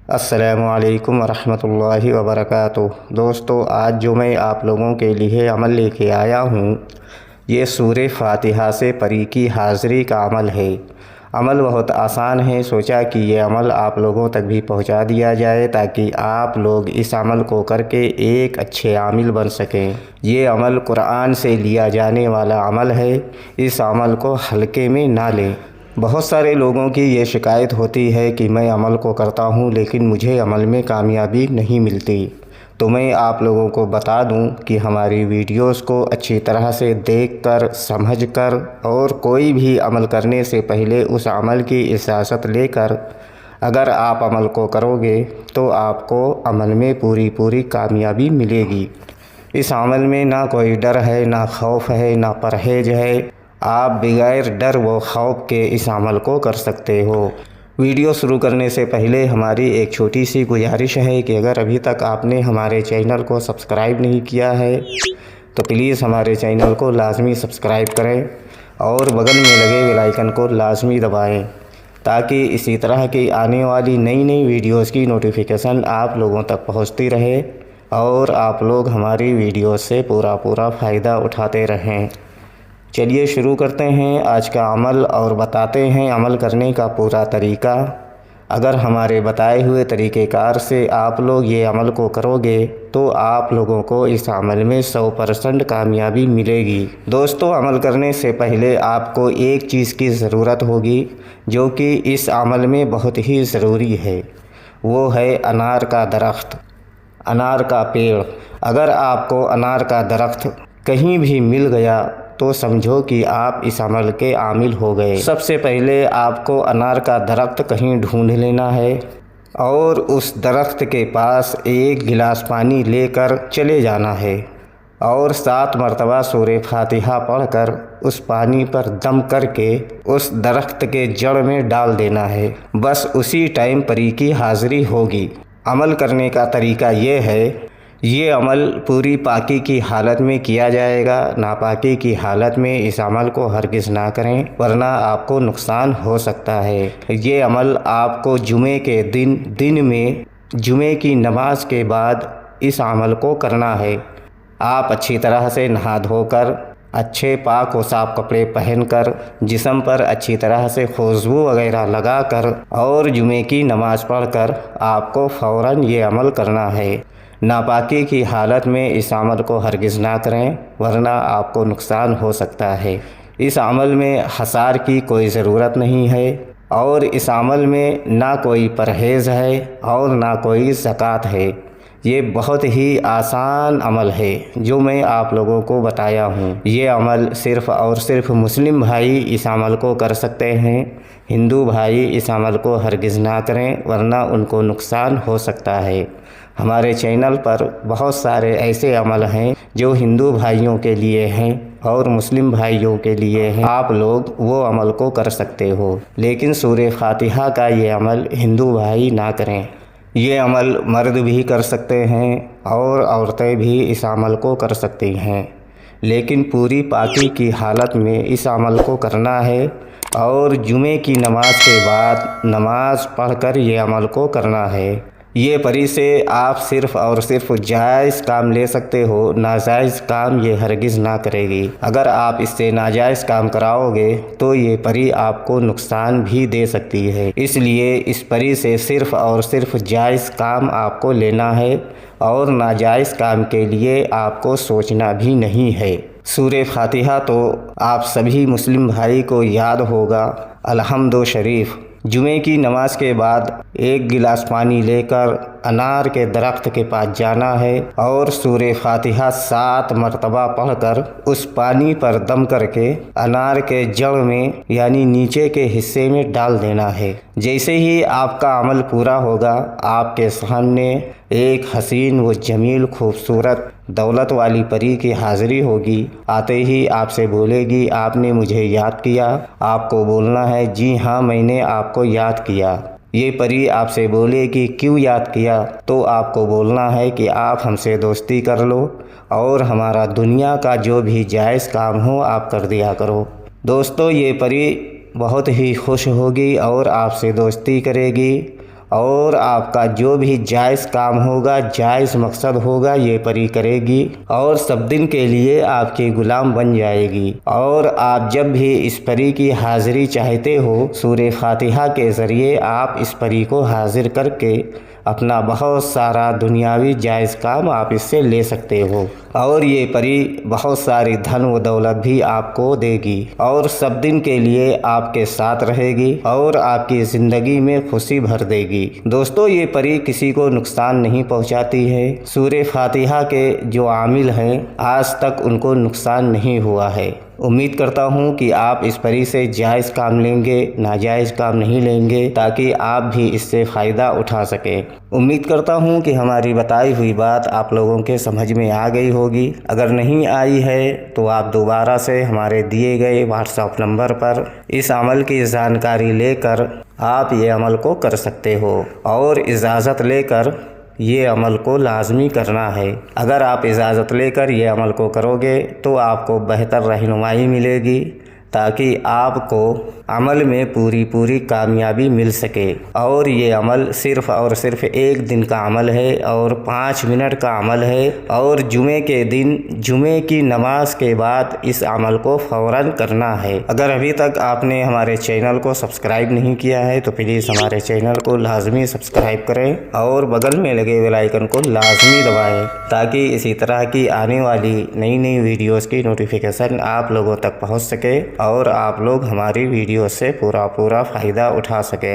السلام علیکم ورحمۃ اللہ وبرکاتہ۔ دوستو، آج جو میں آپ لوگوں کے لیے عمل لے کے آیا ہوں، یہ سورہ فاتحہ سے پری کی حاضری کا عمل ہے۔ عمل بہت آسان ہے، سوچا کہ یہ عمل آپ لوگوں تک بھی پہنچا دیا جائے تاکہ آپ لوگ اس عمل کو کر کے ایک اچھے عامل بن سکیں۔ یہ عمل قرآن سے لیا جانے والا عمل ہے، اس عمل کو ہلکے میں نہ لیں۔ بہت سارے لوگوں کی یہ شکایت ہوتی ہے کہ میں عمل کو کرتا ہوں لیکن مجھے عمل میں کامیابی نہیں ملتی، تو میں آپ لوگوں کو بتا دوں کہ ہماری ویڈیوز کو اچھی طرح سے دیکھ کر، سمجھ کر اور کوئی بھی عمل کرنے سے پہلے اس عمل کی اجازت لے کر اگر آپ عمل کو کرو گے تو آپ کو عمل میں پوری کامیابی ملے گی۔ اس عمل میں نہ کوئی ڈر ہے، نہ خوف ہے، نہ پرہیز ہے۔ آپ بغیر ڈر و خوف کے اس عمل کو کر سکتے ہو۔ ویڈیو شروع کرنے سے پہلے ہماری ایک چھوٹی سی گزارش ہے کہ اگر ابھی تک آپ نے ہمارے چینل کو سبسکرائب نہیں کیا ہے تو پلیز ہمارے چینل کو لازمی سبسکرائب کریں اور بغل میں لگے بیل آئیکن کو لازمی دبائیں تاکہ اسی طرح کی آنے والی نئی ویڈیوز کی نوٹیفیکیشن آپ لوگوں تک پہنچتی رہے اور آپ لوگ ہماری ویڈیوز سے پورا فائدہ اٹھاتے رہیں۔ چلیے شروع کرتے ہیں آج کا عمل اور بتاتے ہیں عمل کرنے کا پورا طریقہ۔ اگر ہمارے بتائے ہوئے طریقہ کار سے آپ لوگ یہ عمل کو کرو گے تو آپ لوگوں کو اس عمل میں 100% کامیابی ملے گی۔ دوستو، عمل کرنے سے پہلے آپ کو ایک چیز کی ضرورت ہوگی جو کہ اس عمل میں بہت ہی ضروری ہے، وہ ہے انار کا درخت، انار کا پیڑ۔ اگر آپ کو انار کا درخت کہیں بھی مل گیا تو سمجھو کہ آپ اس عمل کے عامل ہو گئے۔ سب سے پہلے آپ کو انار کا درخت کہیں ڈھونڈ لینا ہے اور اس درخت کے پاس ایک گلاس پانی لے کر چلے جانا ہے اور 7 مرتبہ سورہ فاتحہ پڑھ کر اس پانی پر دم کر کے اس درخت کے جڑ میں ڈال دینا ہے۔ بس اسی ٹائم پری کی حاضری ہوگی۔ عمل کرنے کا طریقہ یہ ہے، یہ عمل پوری پاکی کی حالت میں کیا جائے گا، ناپاکی کی حالت میں اس عمل کو ہرگز نہ کریں ورنہ آپ کو نقصان ہو سکتا ہے۔ یہ عمل آپ کو جمعے کے دن میں جمعے کی نماز کے بعد اس عمل کو کرنا ہے۔ آپ اچھی طرح سے نہا دھو کر، اچھے پاک و صاف کپڑے پہن کر، جسم پر اچھی طرح سے خوشبو وغیرہ لگا کر اور جمعے کی نماز پڑھ کر آپ کو فوراً یہ عمل کرنا ہے۔ ناپاکی کی حالت میں اس عمل کو ہرگز نہ کریں ورنہ آپ کو نقصان ہو سکتا ہے۔ اس عمل میں حصار کی کوئی ضرورت نہیں ہے اور اس عمل میں نہ کوئی پرہیز ہے اور نہ کوئی زکوٰۃ ہے۔ یہ بہت ہی آسان عمل ہے جو میں آپ لوگوں کو بتایا ہوں۔ یہ عمل صرف اور صرف مسلم بھائی اس عمل کو کر سکتے ہیں۔ ہندو بھائی اس عمل کو ہرگز نہ کریں ورنہ ان کو نقصان ہو سکتا ہے۔ ہمارے چینل پر بہت سارے ایسے عمل ہیں جو ہندو بھائیوں کے لیے ہیں اور مسلم بھائیوں کے لیے ہیں، آپ لوگ وہ عمل کو کر سکتے ہو، لیکن سورہ فاتحہ کا یہ عمل ہندو بھائی نہ کریں۔ یہ عمل مرد بھی کر سکتے ہیں اور عورتیں بھی اس عمل کو کر سکتی ہیں، لیکن پوری پاکی کی حالت میں اس عمل کو کرنا ہے اور جمعے کی نماز کے بعد نماز پڑھ کر یہ عمل کو کرنا ہے۔ یہ پری سے آپ صرف اور صرف جائز کام لے سکتے ہو، ناجائز کام یہ ہرگز نہ کرے گی۔ اگر آپ اس سے ناجائز کام کراؤ گے تو یہ پری آپ کو نقصان بھی دے سکتی ہے، اس لیے اس پری سے صرف اور صرف جائز کام آپ کو لینا ہے اور ناجائز کام کے لیے آپ کو سوچنا بھی نہیں ہے۔ سورہ فاتحہ تو آپ سبھی مسلم بھائی کو یاد ہوگا، الحمد شریف۔ جمعے کی نماز کے بعد ایک گلاس پانی لے کر انار کے درخت کے پاس جانا ہے اور سورہ فاتحہ 7 مرتبہ پڑھ کر اس پانی پر دم کر کے انار کے جڑ میں یعنی نیچے کے حصے میں ڈال دینا ہے۔ جیسے ہی آپ کا عمل پورا ہوگا، آپ کے سامنے ایک حسین و جمیل خوبصورت دولت والی پری کی حاضری ہوگی۔ آتے ہی آپ سے بولے گی، آپ نے مجھے یاد کیا؟ آپ کو بولنا ہے، جی ہاں میں نے آپ کو یاد کیا۔ یہ پری آپ سے بولے گی، کیوں یاد کیا؟ تو آپ کو بولنا ہے کہ آپ ہم سے دوستی کر لو اور ہمارا دنیا کا جو بھی جائز کام ہو آپ کر دیا کرو۔ دوستو، یہ پری بہت ہی خوش ہوگی اور آپ سے دوستی کرے گی اور آپ کا جو بھی جائز کام ہوگا، جائز مقصد ہوگا، یہ پری کرے گی اور سب دن کے لیے آپ کی غلام بن جائے گی۔ اور آپ جب بھی اس پری کی حاضری چاہتے ہو، سورہ فاتحہ کے ذریعے آپ اس پری کو حاضر کر کے اپنا بہت سارا دنیاوی جائز کام آپ اس سے لے سکتے ہو، اور یہ پری بہت ساری دھن و دولت بھی آپ کو دے گی اور سب دن کے لیے آپ کے ساتھ رہے گی اور آپ کی زندگی میں خوشی بھر دے گی۔ دوستو، یہ پری کسی کو نقصان نہیں پہنچاتی ہے۔ سورہ فاتحہ کے جو عامل ہیں آج تک ان کو نقصان نہیں ہوا ہے۔ امید کرتا ہوں کہ آپ اس پری سے جائز کام لیں گے، ناجائز کام نہیں لیں گے، تاکہ آپ بھی اس سے فائدہ اٹھا سکیں۔ امید کرتا ہوں کہ ہماری بتائی ہوئی بات آپ لوگوں کے سمجھ میں آ گئی ہوگی۔ اگر نہیں آئی ہے تو آپ دوبارہ سے ہمارے دیے گئے واٹس ایپ نمبر پر اس عمل کی جانکاری لے کر آپ یہ عمل کو کر سکتے ہو، اور اجازت لے کر یہ عمل کو لازمی کرنا ہے۔ اگر آپ اجازت لے کر یہ عمل کو کرو گے تو آپ کو بہتر رہنمائی ملے گی، تاکہ آپ کو عمل میں پوری کامیابی مل سکے۔ اور یہ عمل صرف اور صرف 1 دن کا عمل ہے اور 5 منٹ کا عمل ہے، اور جمعے کے دن جمعے کی نماز کے بعد اس عمل کو فوراً کرنا ہے۔ اگر ابھی تک آپ نے ہمارے چینل کو سبسکرائب نہیں کیا ہے تو پلیز ہمارے چینل کو لازمی سبسکرائب کریں اور بغل میں لگے بیل آئیکن کو لازمی دبائیں، تاکہ اسی طرح کی آنے والی نئی ویڈیوز کی نوٹیفیکیشن آپ لوگوں تک پہنچ سکے اور آپ لوگ ہماری ویڈیو سے پورا فائدہ اٹھا سکیں۔